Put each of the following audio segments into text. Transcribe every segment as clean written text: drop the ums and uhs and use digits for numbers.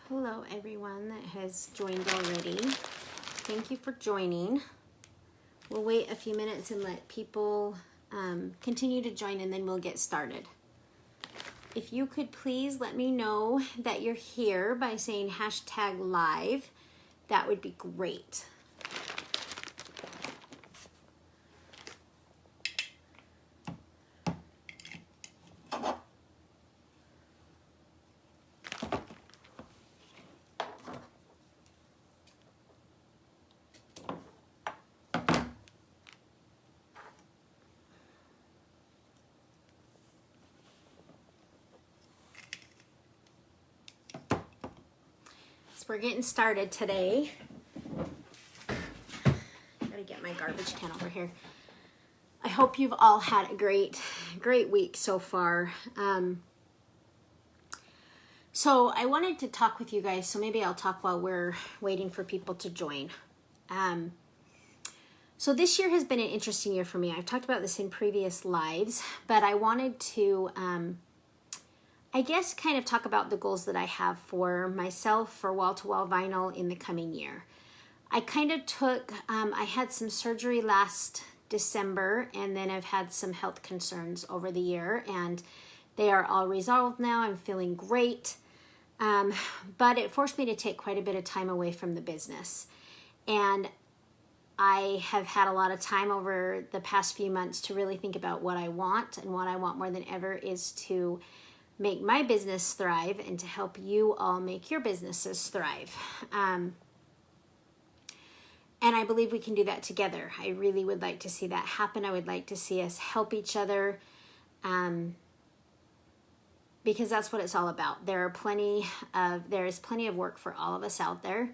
Hello everyone that has joined already. Thank you for joining. We'll wait a few minutes and let people continue to join, and then we'll get started. If you could please let me know that you're here by saying #live, that would be great. We're getting started today. Gotta get my garbage can over here. I hope you've all had a great week so far. So I wanted to talk with you guys, so maybe I'll talk while we're waiting for people to join. So this year has been an interesting year for me. I've talked about this in previous lives, but I wanted to I guess kind of talk about the goals that I have for myself for wall-to-wall vinyl in the coming year. I kind of took, I had some surgery last December, and then I've had some health concerns over the year, and they are all resolved now. I'm feeling great, but it forced me to take quite a bit of time away from the business. And I have had a lot of time over the past few months to really think about what I want, and what I want more than ever is to make my business thrive and to help you all make your businesses thrive. And I believe we can do that together. I really would like to see that happen. I would like to see us help each other, because that's what it's all about. There is plenty of work for all of us out there.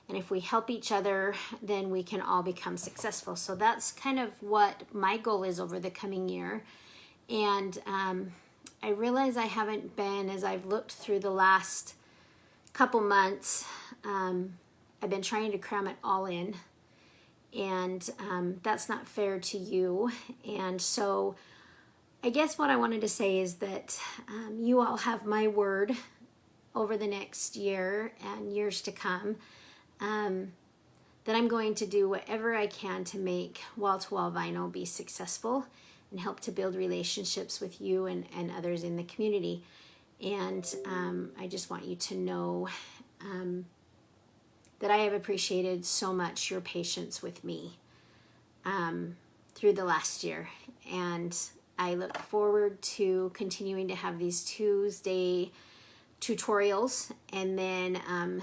And if we help each other, then we can all become successful. So that's kind of what my goal is over the coming year. And I realize I haven't been, as I've looked through the last couple months, I've been trying to cram it all in, and that's not fair to you. And so I guess what I wanted to say is that you all have my word over the next year and years to come, that I'm going to do whatever I can to make wall-to-wall vinyl be successful and help to build relationships with you and others in the community. And I just want you to know that I have appreciated so much your patience with me through the last year. And I look forward to continuing to have these Tuesday tutorials, and then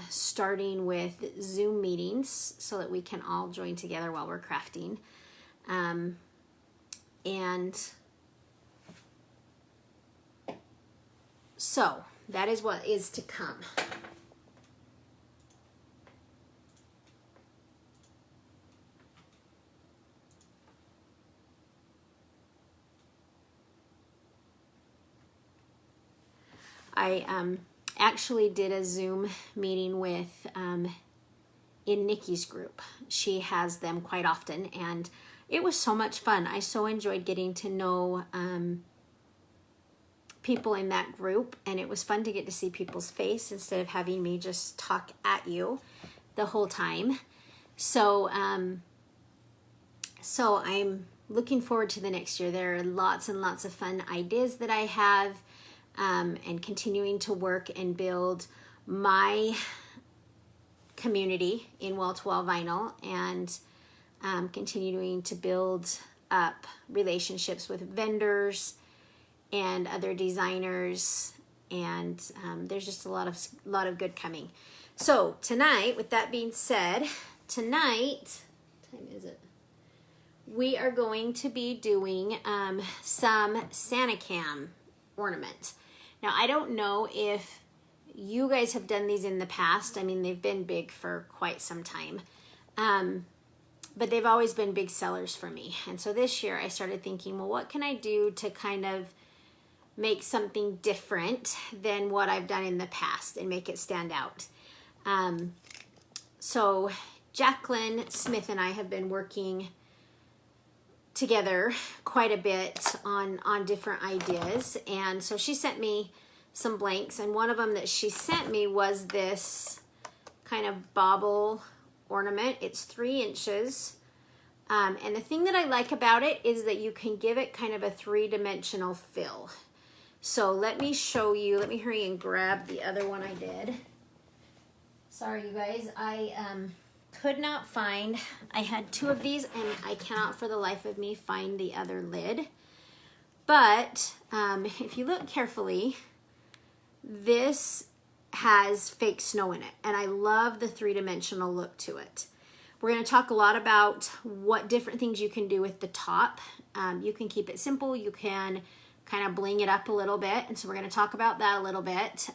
starting with Zoom meetings so that we can all join together while we're crafting. And so that is what is to come. I actually did a Zoom meeting with in Nikki's group. She has them quite often, and it was so much fun. I so enjoyed getting to know people in that group, and it was fun to get to see people's face instead of having me just talk at you the whole time. So I'm looking forward to the next year. There are lots and lots of fun ideas that I have, and continuing to work and build my community in wall-to-wall vinyl, and continuing to build up relationships with vendors and other designers, and there's just a lot of good coming. So tonight, with that being said, what time is it? We are going to be doing some Santa Cam ornament. Now, I don't know if you guys have done these in the past. I mean, they've been big for quite some time. But they've always been big sellers for me. And so this year I started thinking, well, what can I do to kind of make something different than what I've done in the past and make it stand out? So Jacqueline Smith and I have been working together quite a bit on different ideas. And so she sent me some blanks, and one of them that she sent me was this kind of bauble ornament. It's 3 inches. And the thing that I like about it is that you can give it kind of a 3-dimensional fill. So let me show you. Let me hurry and grab the other one I did. Sorry, you guys. I could not find, I had 2 of these and I cannot for the life of me find the other lid. But if you look carefully, this has fake snow in it, and I love the 3-dimensional look to it. We're going to talk a lot about what different things you can do with the top. You can keep it simple. You can kind of bling it up a little bit, and so we're going to talk about that a little bit.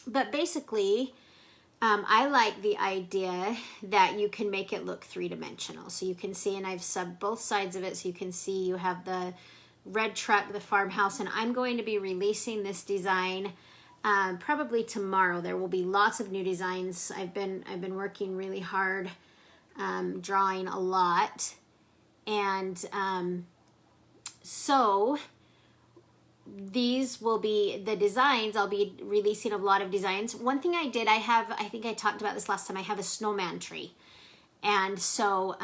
But basically, I like the idea that you can make it look 3-dimensional. So you can see, and I've subbed both sides of it, so you can see you have the red truck, the farmhouse, and I'm going to be releasing this design probably tomorrow. There will be lots of new designs. I've been working really hard, drawing a lot, and so these will be the designs. I'll be releasing a lot of designs. One thing I did, I think I talked about this last time, I have a snowman tree, and so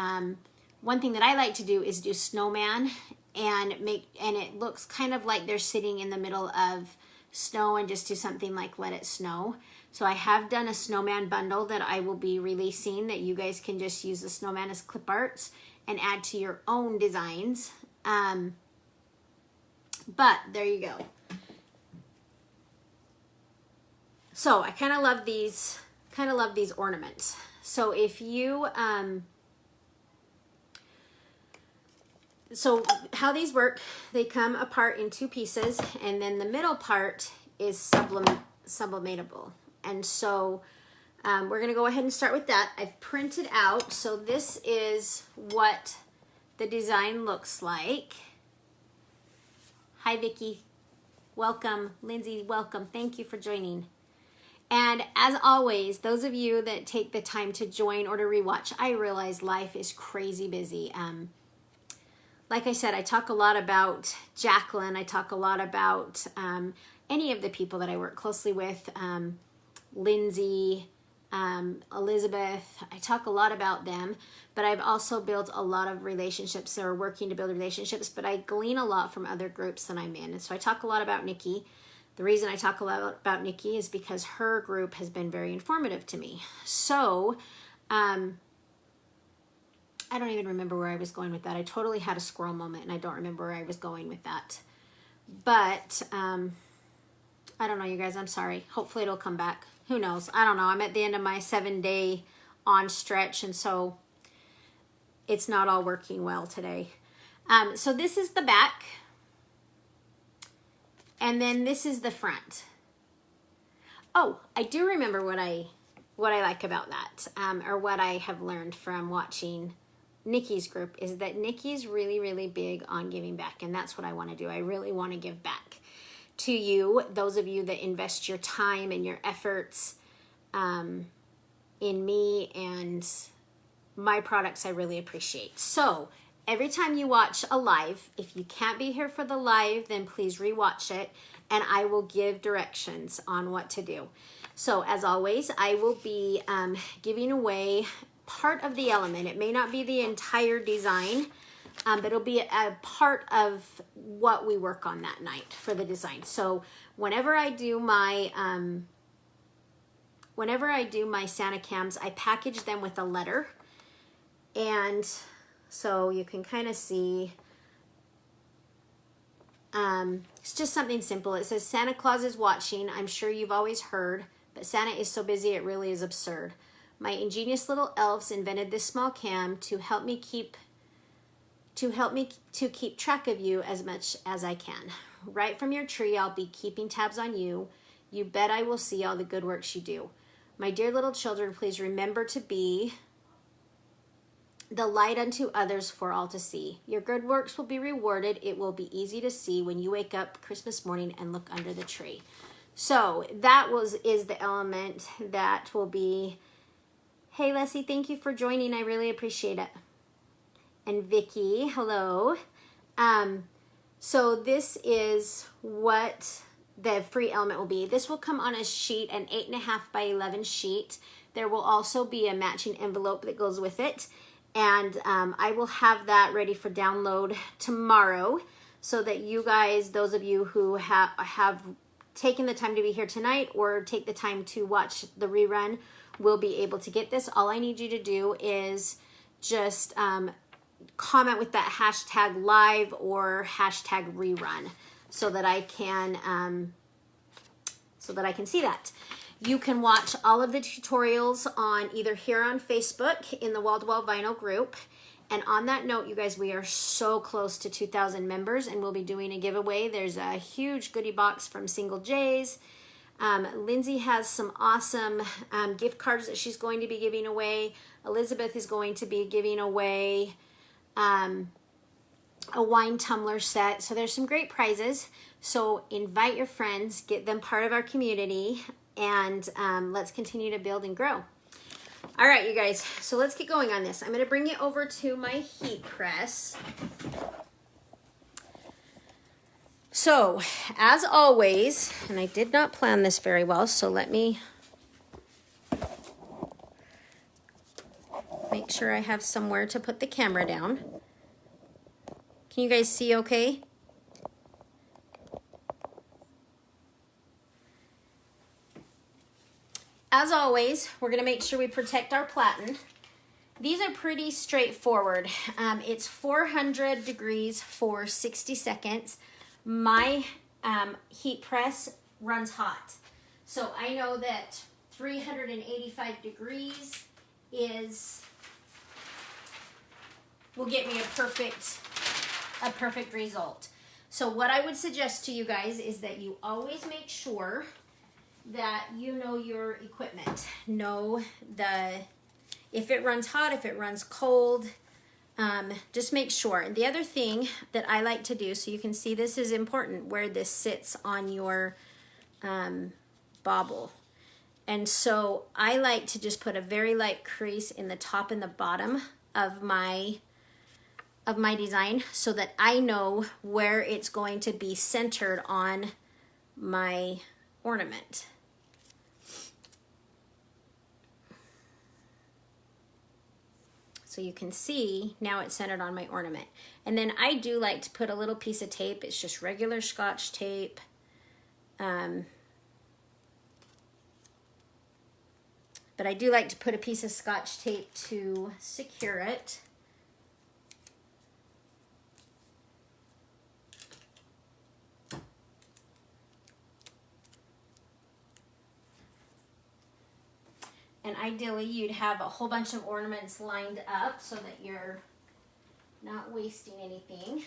one thing that I like to do is do snowman and it looks kind of like they're sitting in the middle of snow, and just do something like let it snow. So I have done a snowman bundle that I will be releasing that you guys can just use the snowman as clip arts and add to your own designs. But there you go. So I kind of love these ornaments. So if you so how these work, they come apart in 2 pieces, and then the middle part is sublimatable. And so we're going to go ahead and start with that. I've printed out, so this is what the design looks like. Hi, Vicki. Welcome. Lindsay, welcome. Thank you for joining. And as always, those of you that take the time to join or to rewatch, I realize life is crazy busy. Like I said, I talk a lot about Jacqueline. I talk a lot about any of the people that I work closely with, Lindsay, Elizabeth. I talk a lot about them, but I've also built a lot of relationships, or working to build relationships, but I glean a lot from other groups that I'm in. And so I talk a lot about Nikki. The reason I talk a lot about Nikki is because her group has been very informative to me. So, I don't even remember where I was going with that. I totally had a squirrel moment, and I don't remember where I was going with that. But, I don't know, you guys. I'm sorry. Hopefully it'll come back. Who knows? I don't know. I'm at the end of my 7-day on stretch, and so it's not all working well today. So this is the back, and then this is the front. Oh, I do remember what I like about that, or what I have learned from watching Nikki's group, is that Nikki's really, really big on giving back, and that's what I want to do. I really want to give back to you, those of you that invest your time and your efforts in me and my products. I really appreciate. So every time you watch a live, if you can't be here for the live, then please rewatch it, and I will give directions on what to do. So as always, I will be giving away part of the element. It may not be the entire design, but it'll be a part of what we work on that night for the design. So whenever I do my Santa cams, I package them with a letter, and so you can kind of see. It's just something simple. It says, Santa Claus is watching. I'm sure you've always heard, but Santa is so busy it really is absurd. My ingenious little elves invented this small cam to help me keep track of you as much as I can. Right from your tree, I'll be keeping tabs on you. You bet I will see all the good works you do. My dear little children, please remember to be the light unto others for all to see. Your good works will be rewarded. It will be easy to see when you wake up Christmas morning and look under the tree. So that is the element that will be. Hey Leslie, thank you for joining. I really appreciate it. And Vicky, hello. So this is what the free element will be. This will come on a sheet, an 8.5 by 11 sheet. There will also be a matching envelope that goes with it. And I will have that ready for download tomorrow so that you guys, those of you who have taken the time to be here tonight or take the time to watch the rerun, will be able to get this. All I need you to do is just comment with that hashtag live or hashtag rerun so that I can see that. You can watch all of the tutorials on either here on Facebook in the Wall to Wall Vinyl group. And on that note, you guys, we are so close to 2,000 members and we'll be doing a giveaway. There's a huge goodie box from Single J's. Lindsay has some awesome gift cards that she's going to be giving away. Elizabeth is going to be giving away a wine tumbler set. So there's some great prizes. So invite your friends, get them part of our community, and let's continue to build and grow. All right, you guys, so let's get going on this. I'm going to bring it over to my heat press. So, as always, and I did not plan this very well, so let me make sure I have somewhere to put the camera down. Can you guys see okay? As always, we're going to make sure we protect our platen. These are pretty straightforward. It's 400 degrees for 60 seconds. My heat press runs hot. So I know that 385 degrees will get me a perfect result. So what I would suggest to you guys is that you always make sure that you know your equipment. Know if it runs hot, if it runs cold, just make sure. And the other thing that I like to do, so you can see this is important, where this sits on your bobble. And so I like to just put a very light crease in the top and the bottom of my design so that I know where it's going to be centered on my ornament. So you can see now it's centered on my ornament. And then I do like to put a little piece of tape. It's just regular Scotch tape. But I do like to put a piece of Scotch tape to secure it. And ideally, you'd have a whole bunch of ornaments lined up so that you're not wasting anything.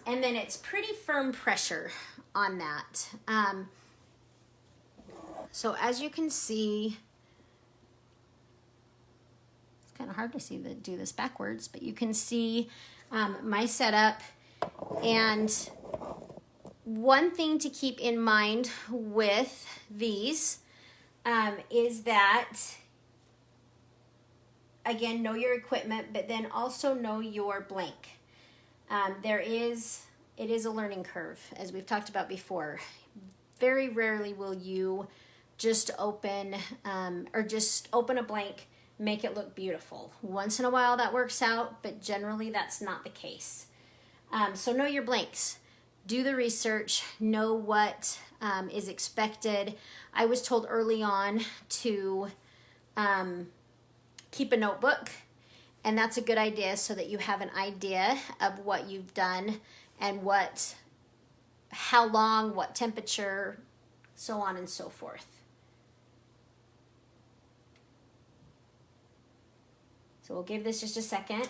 And then it's pretty firm pressure on that. So as you can see, it's kind of hard to do this backwards, but you can see my setup. And one thing to keep in mind with these is that, again, know your equipment, but then also know your blank. It is a learning curve, as we've talked about before. Very rarely will you just open a blank, make it look beautiful. Once in a while that works out, but generally that's not the case. So know your blanks. Do the research. Know what is expected. I was told early on to keep a notebook, and that's a good idea so that you have an idea of what you've done and how long, what temperature, so on and so forth. So we'll give this just a second.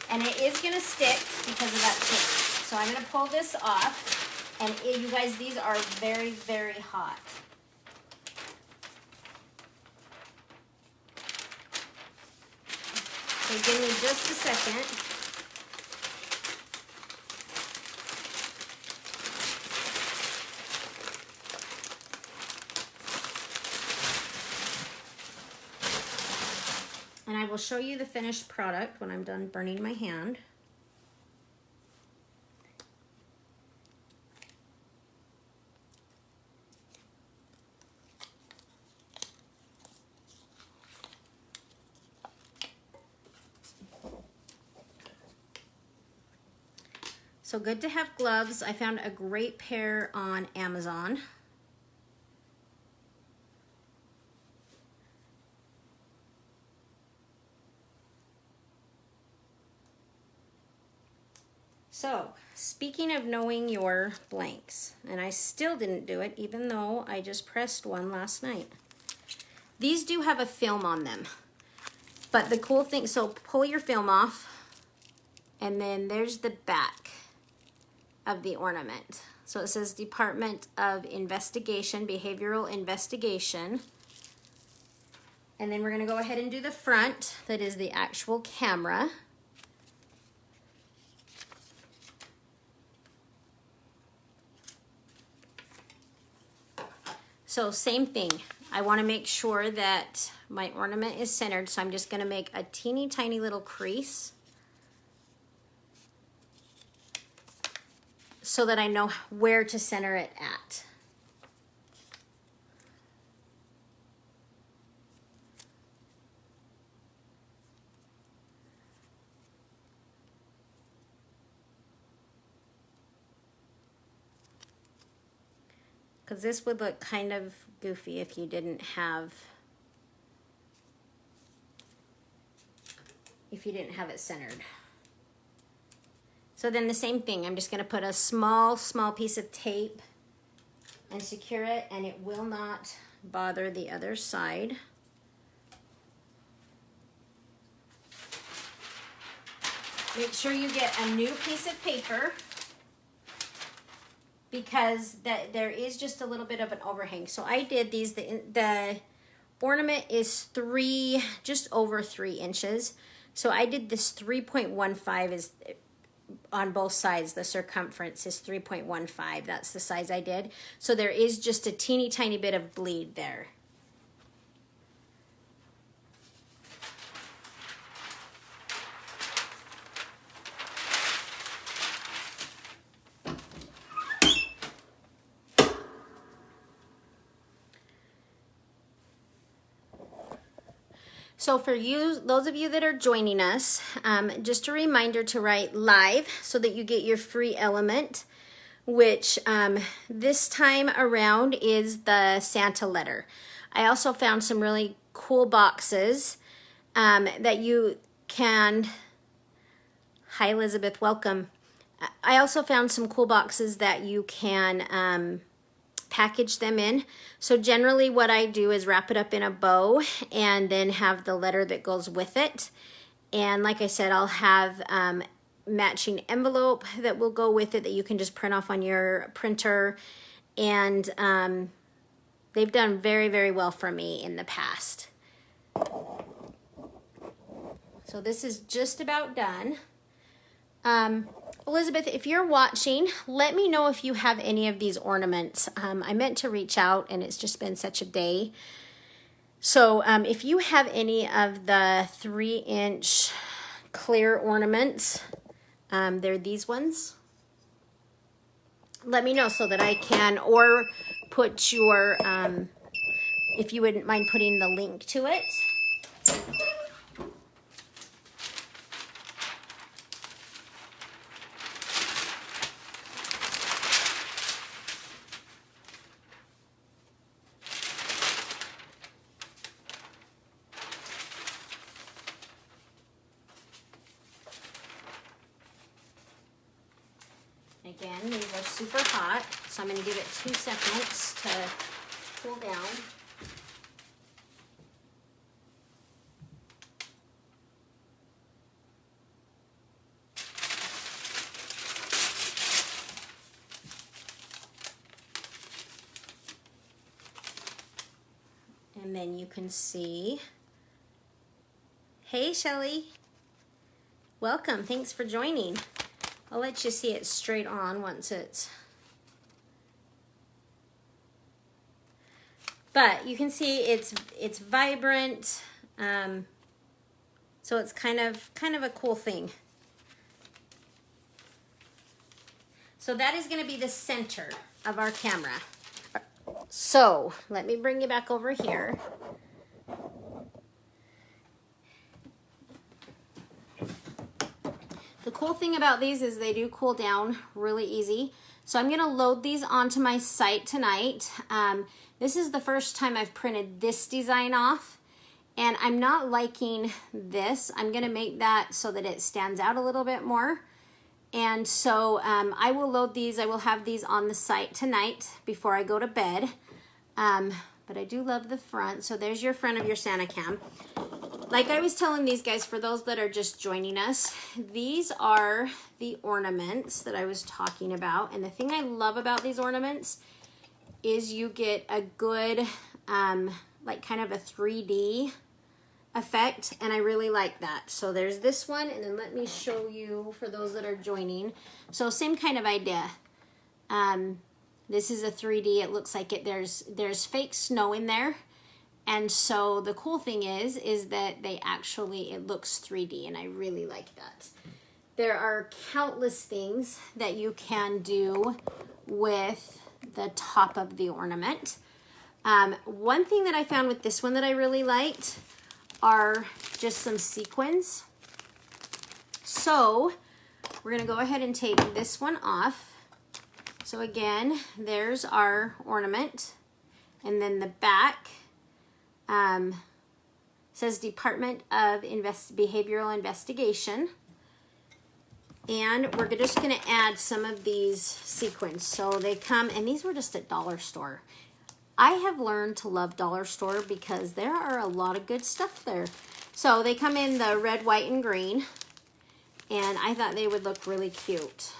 And it is gonna stick because of that tape. So I'm gonna pull this off, and you guys, these are very, very hot. So give me just a second. And I will show you the finished product when I'm done burning my hand. So good to have gloves. I found a great pair on Amazon. So, speaking of knowing your blanks, and I still didn't do it even though I just pressed one last night. These do have a film on them. But the cool thing, so pull your film off, and then there's the back of the ornament. So it says Department of Investigation, Behavioral Investigation. And then we're gonna go ahead and do the front, that is the actual camera. So same thing, I wanna make sure that my ornament is centered, so I'm just gonna make a teeny tiny little crease so that I know where to center it at. Because this would look kind of goofy if you didn't have it centered. So then the same thing, I'm just gonna put a small piece of tape and secure it, and it will not bother the other side. Make sure you get a new piece of paper because there is just a little bit of an overhang. So I did these, the ornament is just over 3 inches. So I did this 3.15 is on both sides. The circumference is 3.15. That's the size I did. So there is just a teeny tiny bit of bleed there. So for you, those of you that are joining us, just a reminder to write live so that you get your free element, which this time around is the Santa letter. I also found some really cool boxes that you can, hi Elizabeth, welcome. I also found some cool boxes that you can package them in. So generally what I do is wrap it up in a bow and then have the letter that goes with it. And like I said, I'll have matching envelope that will go with it that you can just print off on your printer. And they've done very, very well for me in the past. So this is just about done. Elizabeth, if you're watching, let me know if you have any of these ornaments. I meant to reach out and it's just been such a day. So if you have any of the 3-inch clear ornaments, they're these ones. Let me know so that I can, or put your, if you wouldn't mind putting the link to it. Again, these are super hot, so I'm going to give it 2 seconds to cool down. And then you can see, hey Shelly, welcome, thanks for joining. I'll let you see it straight on once it's, but you can see it's vibrant. So it's kind of a cool thing. So that is going to be the center of our camera. So let me bring you back over here. The cool thing about these is they do cool down really easy. So I'm going to load these onto my site tonight. This is the first time I've printed this design off, and I'm not liking this. I'm going to make that so that it stands out a little bit more. And so I will load these. I will have these on the site tonight before I go to bed. But I do love the front. So there's your front of your Santa cam. Like I was telling these guys, for those that are just joining us, these are the ornaments that I was talking about. And the thing I love about these ornaments is you get a good, like kind of a 3D effect, and I really like that. So there's this one, and then let me show you for those that are joining. So same kind of idea. This is a 3D. It looks like it. There's fake snow in there. And so the cool thing is that they actually, it looks 3D, and I really like that. There are countless things that you can do with the top of the ornament. One thing that I found with this one that I really liked are just some sequins. So we're gonna go ahead and take this one off. So again, there's our ornament, and then the back says Department of Behavioral Investigation. And we're just going to add some of these sequins. So they come, and these were just at dollar store. I have learned to love dollar store because there are a lot of good stuff there. So they come in the red, white, and green. And I thought they would look really cute.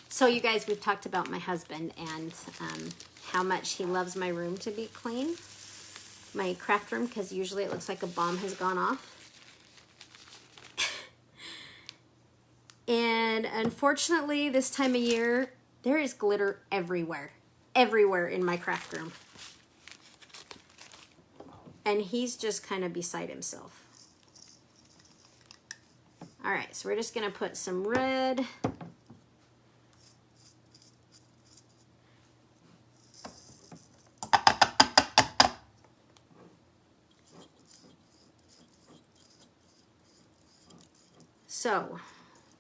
So you guys, we've talked about my husband and how much he loves my room to be clean. My craft room, because usually it looks like a bomb has gone off. And unfortunately, this time of year, there is glitter everywhere. Everywhere in my craft room. And he's just kind of beside himself. All right, so we're just going to put some red. So,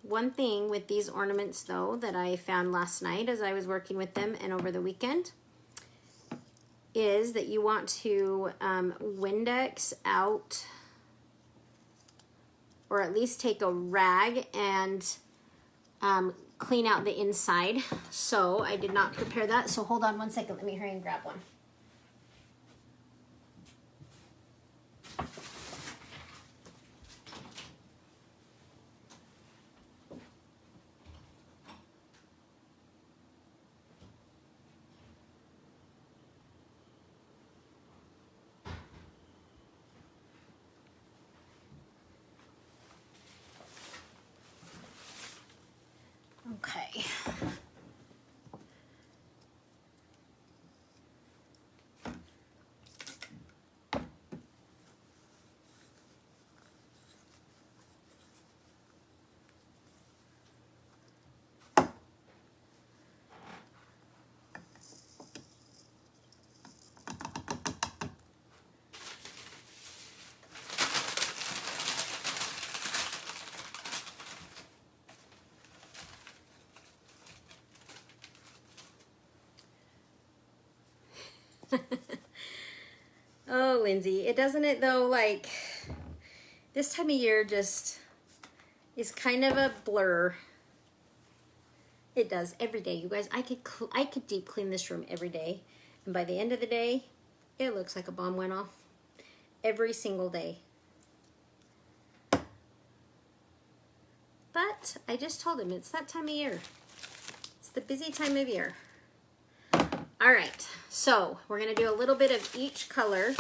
one thing with these ornaments though that I found last night as I was working with them and over the weekend is that you want to Windex out, or at least take a rag and clean out the inside. So I did not prepare that. So hold on one second. Let me hurry and grab one. Okay. Oh, Lindsay, it doesn't it though, like this time of year just is kind of a blur. It does every day, you guys. I could deep clean this room every day, and by the end of the day, it looks like a bomb went off every single day. But I just told him it's that time of year. It's the busy time of year. All right, so we're gonna do a little bit of each color.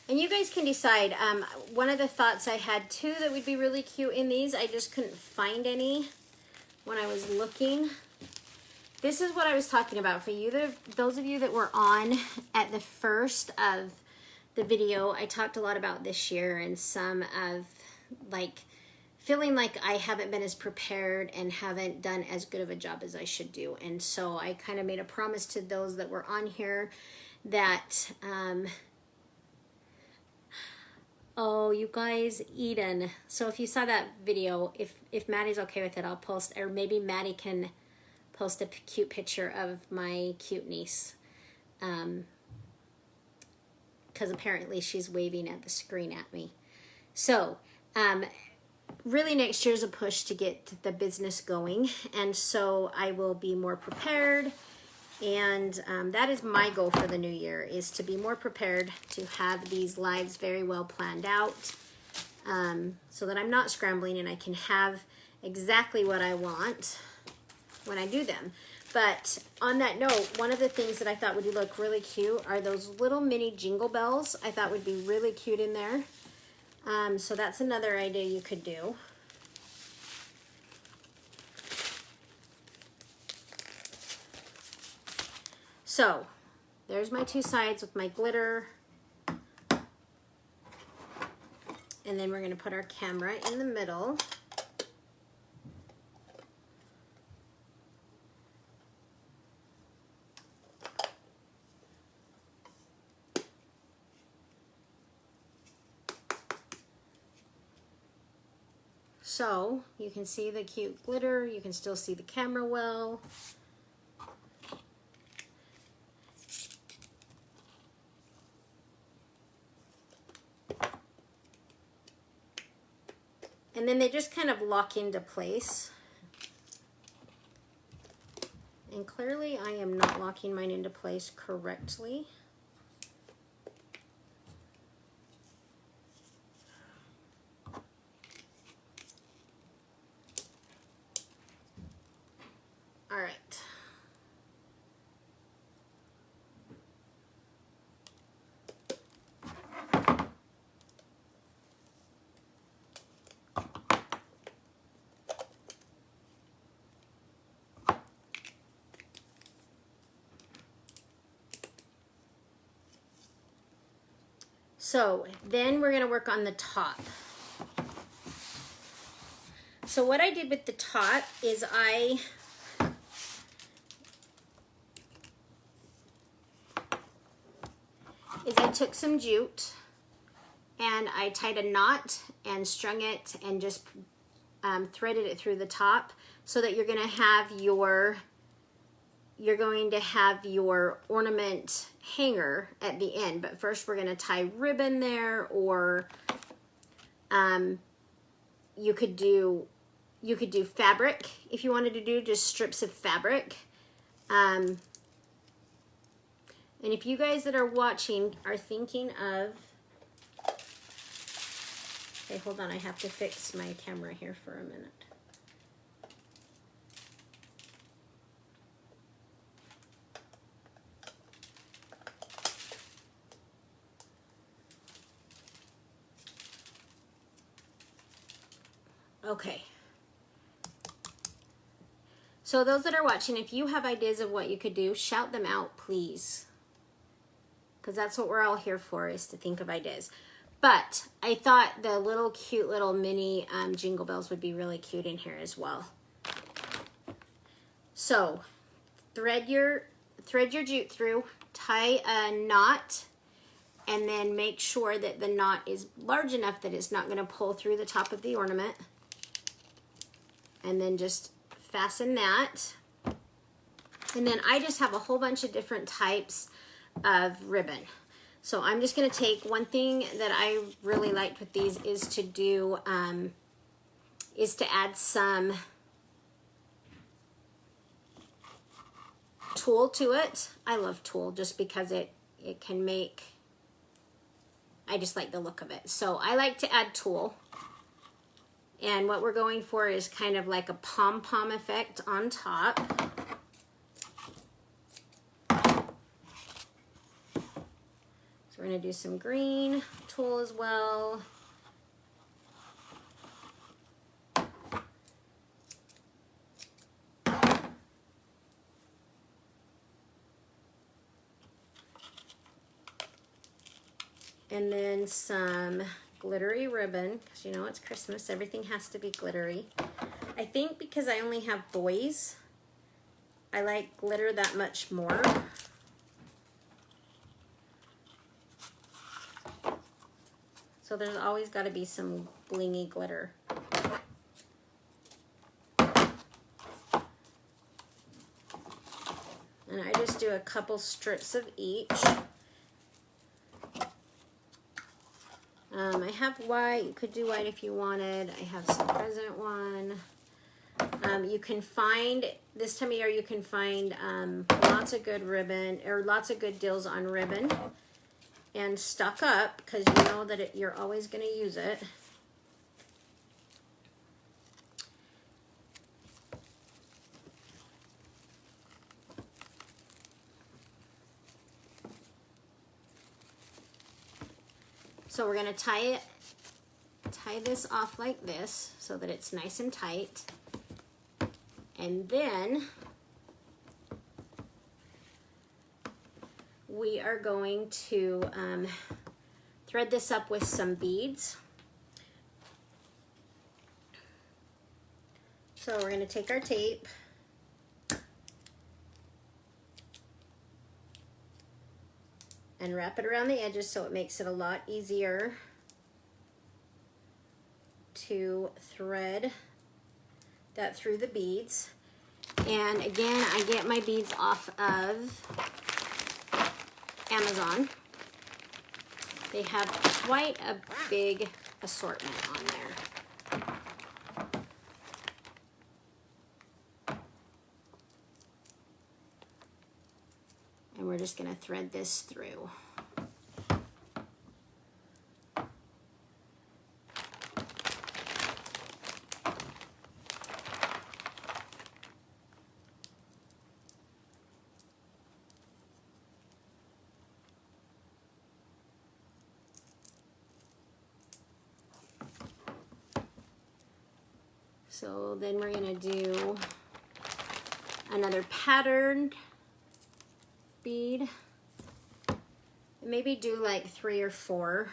And you guys can decide. One of the thoughts I had too that would be really cute in these, I just couldn't find any when I was looking. this is what I was talking about for you. Those of you that were on at the first of the video, I talked a lot about this year and some of like feeling like I haven't been as prepared and haven't done as good of a job as I should do. And so I kind of made a promise to those that were on here that, oh, you guys, Eden. So if you saw that video, if Maddie's okay with it, I'll post, or maybe Maddie can post a cute picture of my cute niece. Because apparently she's waving at the screen at me. So, really next year's a push to get the business going. And so I will be more prepared. And that is my goal for the new year, is to be more prepared, to have these lives very well planned out, so that I'm not scrambling and I can have exactly what I want when I do them. But on that note, one of the things that I thought would look really cute are those little mini jingle bells. I thought would be really cute in there. So that's another idea you could do. So there's my two sides with my glitter. And then we're going to put our camera in the middle. So you can see the cute glitter, you can still see the camera well. And then they just kind of lock into place. And clearly I am not locking mine into place correctly. All right. So then we're going to work on the top. So what I did with the top is I took some jute and I tied a knot and strung it and just threaded it through the top, so that you're going to have your ornament hanger at the end. But first we're going to tie ribbon there, or you could do fabric if you wanted to do just strips of fabric. And if you guys that are watching are thinking of, okay, hold on, I have to fix my camera here for a minute. Okay. So those that are watching, if you have ideas of what you could do, shout them out, please. Because that's what we're all here for, is to think of ideas. But I thought the little cute little mini jingle bells would be really cute in here as well. So thread your jute through, tie a knot, and then make sure that the knot is large enough that it's not going to pull through the top of the ornament. And then just fasten that. And then I just have a whole bunch of different types of ribbon. So I'm just going to take one thing that I really liked with these is to do is to add some tulle to it. I love tulle just because it can make, I just like the look of it. So I like to add tulle. And what we're going for is kind of like a pom-pom effect on top. We're going to do some green tulle as well. And then some glittery ribbon, because you know it's Christmas, everything has to be glittery. I think because I only have boys, I like glitter that much more. So there's always got to be some blingy glitter. And I just do a couple strips of each. I have white. You could do white if you wanted. I have some present one. You can find, this time of year, you can find lots of good ribbon, or lots of good deals on ribbon. And stock up, because you know that you're always going to use it. So we're going to tie this off like this so that it's nice and tight. And then we are going to thread this up with some beads. So we're going to take our tape and wrap it around the edges so it makes it a lot easier to thread that through the beads. And again, I get my beads off of Amazon. They have quite a big assortment on there. And we're just going to thread this through. So then we're going to do another patterned bead. Maybe do like 3 or 4.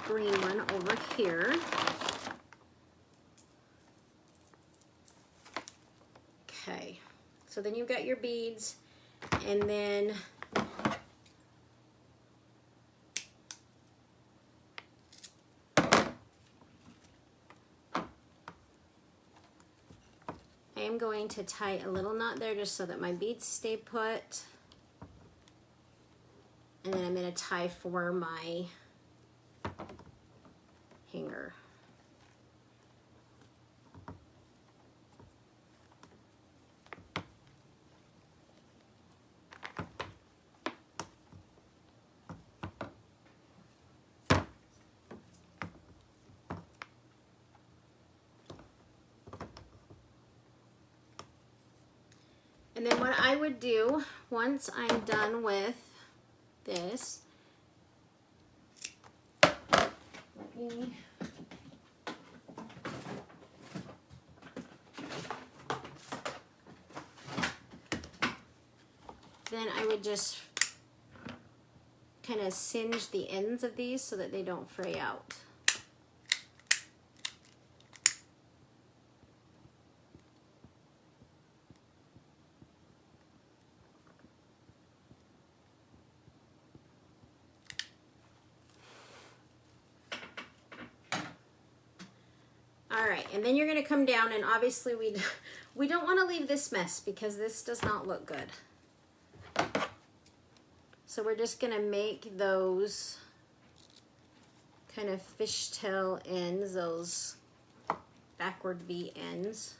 Green one over here. Okay, so then you've got your beads, and then I am going to tie a little knot there just so that my beads stay put. And then I'm going to tie for my hanger. And then what I would do once I'm done with this, then I would just kind of singe the ends of these so that they don't fray out. All right, and then you're going to come down, and obviously we don't want to leave this mess because this does not look good. So we're just going to make those kind of fishtail ends, those backward V ends.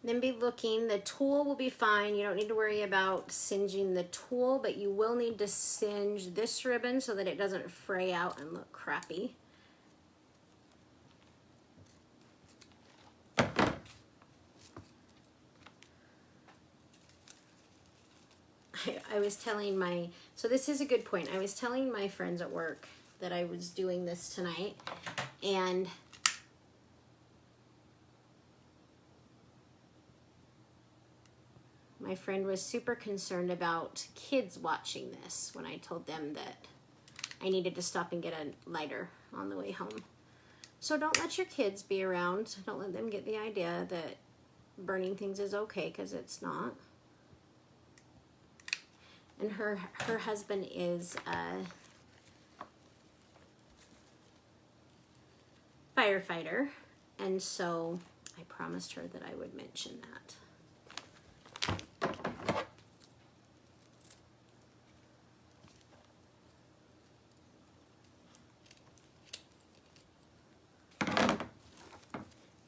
Then be looking, the tulle will be fine. You don't need to worry about singeing the tulle, but you will need to singe this ribbon so that it doesn't fray out and look crappy. I was telling my, so this is a good point. I was telling my friends at work that I was doing this tonight, and my friend was super concerned about kids watching this when I told them that I needed to stop and get a lighter on the way home. So don't let your kids be around. Don't let them get the idea that burning things is okay, because it's not. And her husband is a firefighter, and so I promised her that I would mention that.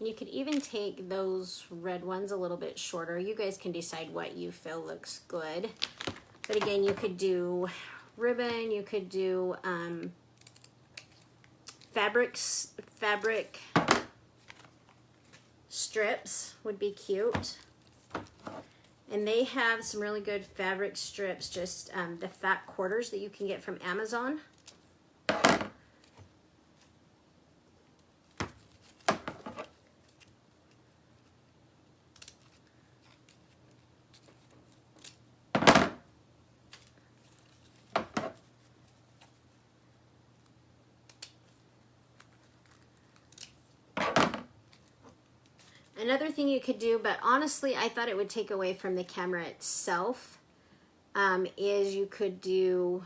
You could even take those red ones a little bit shorter. You guys can decide what you feel looks good. But again, you could do ribbon, you could do fabric strips would be cute. And they have some really good fabric strips, just the fat quarters that you can get from Amazon. Another thing you could do, but honestly I thought it would take away from the camera itself, is you could do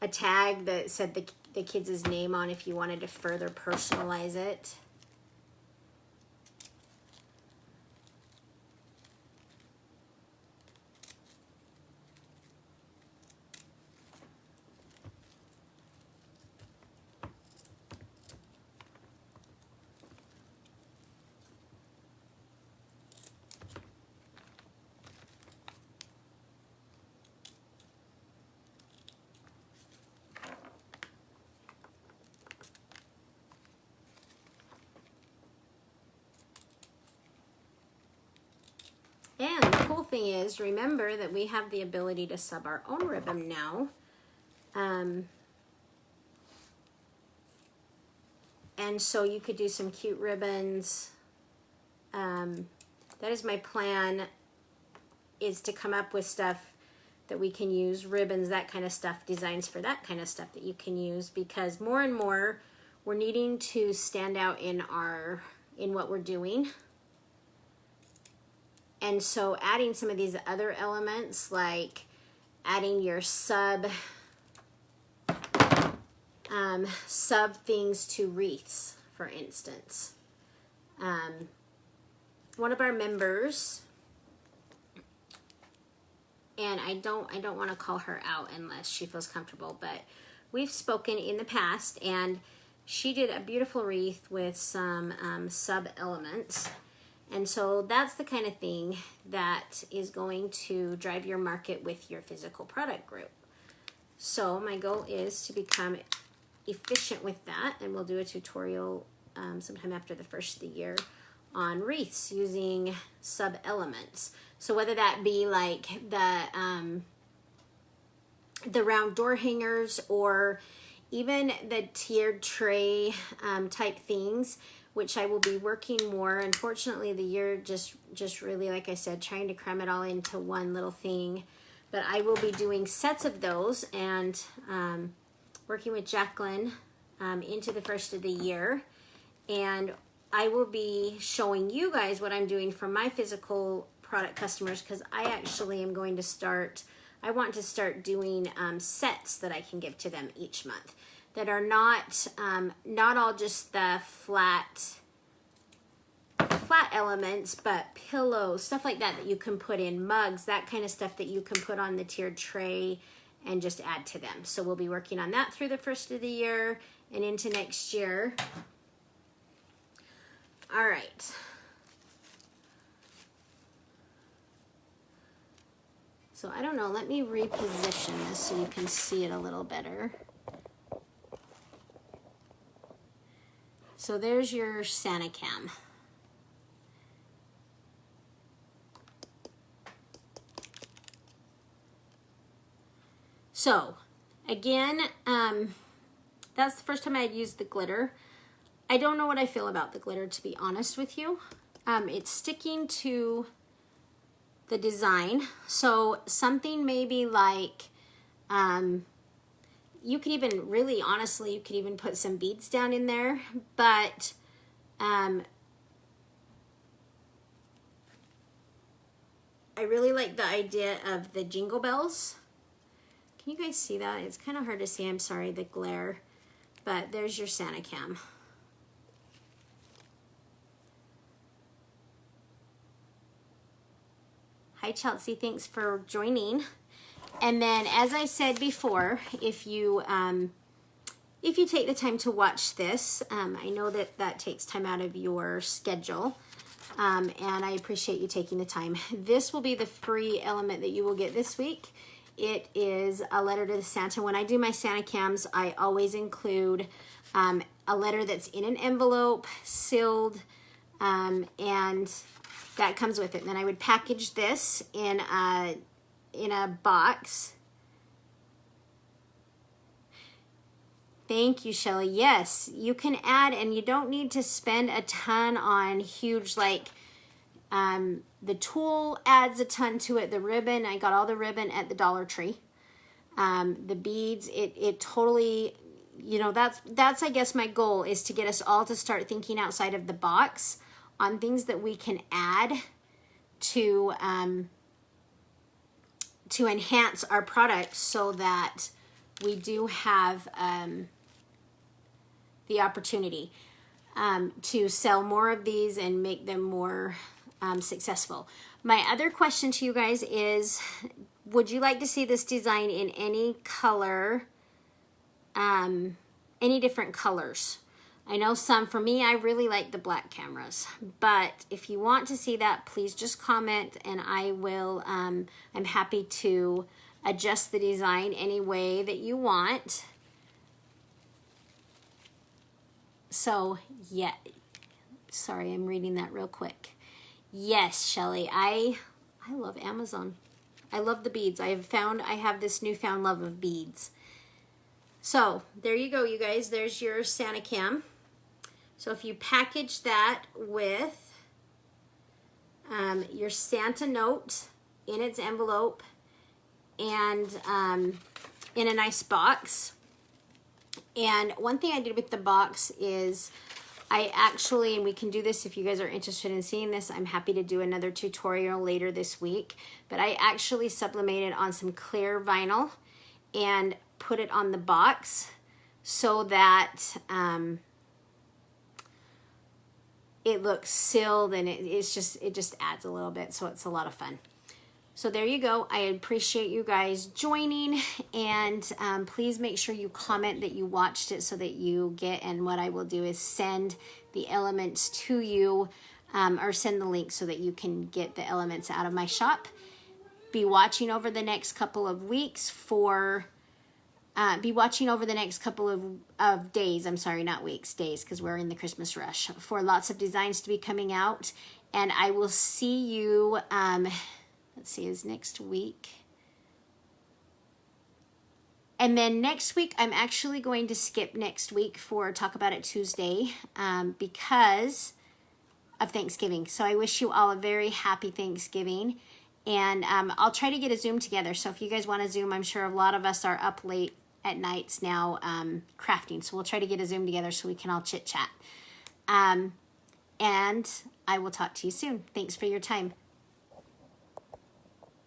a tag that said the kid's name on if you wanted to further personalize it. And the cool thing is, remember that we have the ability to sub our own ribbon now. And so you could do some cute ribbons. That is my plan, is to come up with stuff that we can use, ribbons, that kind of stuff, designs for that kind of stuff that you can use, because more and more we're needing to stand out in what we're doing. And so adding some of these other elements, like adding your sub things to wreaths, for instance. One of our members, and I don't want to call her out unless she feels comfortable, but we've spoken in the past, and she did a beautiful wreath with some sub elements. And so that's the kind of thing that is going to drive your market with your physical product group. So my goal is to become efficient with that, and we'll do a tutorial sometime after the first of the year on wreaths using sub elements. So whether that be like the round door hangers, or even the tiered tray type things, which I will be working more. Unfortunately, the year just really, like I said, trying to cram it all into one little thing. But I will be doing sets of those, and working with Jacqueline into the first of the year. And I will be showing you guys what I'm doing for my physical product customers, because I actually am going to start, I want to start doing sets that I can give to them each month, that are not all just the flat elements, but pillows, stuff like that you can put in, mugs, that kind of stuff that you can put on the tiered tray and just add to them. So we'll be working on that through the first of the year and into next year. All right. So I don't know, let me reposition this so you can see it a little better. So there's your Santa cam. So again, that's the first time I'd used the glitter. I don't know what I feel about the glitter, to be honest with you. It's sticking to the design. So something maybe like, you could even really, honestly, you could even put some beads down in there, but I really like the idea of the jingle bells. Can you guys see that? It's kind of hard to see, I'm sorry, the glare, but there's your Santa cam. Hi Chelsea, thanks for joining. And then, as I said before, if you take the time to watch this, I know that takes time out of your schedule, and I appreciate you taking the time. This will be the free element that you will get this week. It is a letter to the Santa. When I do my Santa cams, I always include a letter that's in an envelope, sealed, and that comes with it. And then I would package this in a box. Thank you, Shelly. Yes, you can add, and you don't need to spend a ton on huge, like, the tulle adds a ton to it. The ribbon, I got all the ribbon at the Dollar Tree. The beads, it totally, you know, that's I guess my goal is to get us all to start thinking outside of the box on things that we can add to enhance our product, so that we do have the opportunity to sell more of these and make them more successful. My other question to you guys is, would you like to see this design in any color, any different colors? I know some, for me, I really like the black cameras, but if you want to see that, please just comment, and I will, I'm happy to adjust the design any way that you want. So, yeah, sorry, I'm reading that real quick. Yes, Shelly, I love Amazon. I love the beads. I have this newfound love of beads. So, there you go, you guys. There's your Santa cam. So if you package that with your Santa note in its envelope and in a nice box. And one thing I did with the box is I actually, and we can do this if you guys are interested in seeing this, I'm happy to do another tutorial later this week, but I actually sublimated on some clear vinyl and put it on the box so that it looks sealed, and it just adds a little bit, so it's a lot of fun. So there you go. I appreciate you guys joining, and please make sure you comment that you watched it so that you get, and what I will do is send the elements to you, or send the link so that you can get the elements out of my shop. Be watching over the next couple of weeks for of days, I'm sorry, not weeks, days, because we're in the Christmas rush, for lots of designs to be coming out. And I will see you, let's see, is next week. And then next week, I'm actually going to skip next week for Talk About It Tuesday because of Thanksgiving. So I wish you all a very happy Thanksgiving. And I'll try to get a Zoom together. So if you guys want to Zoom, I'm sure a lot of us are up late at nights now crafting. So we'll try to get a Zoom together so we can all chit chat. And I will talk to you soon. Thanks for your time.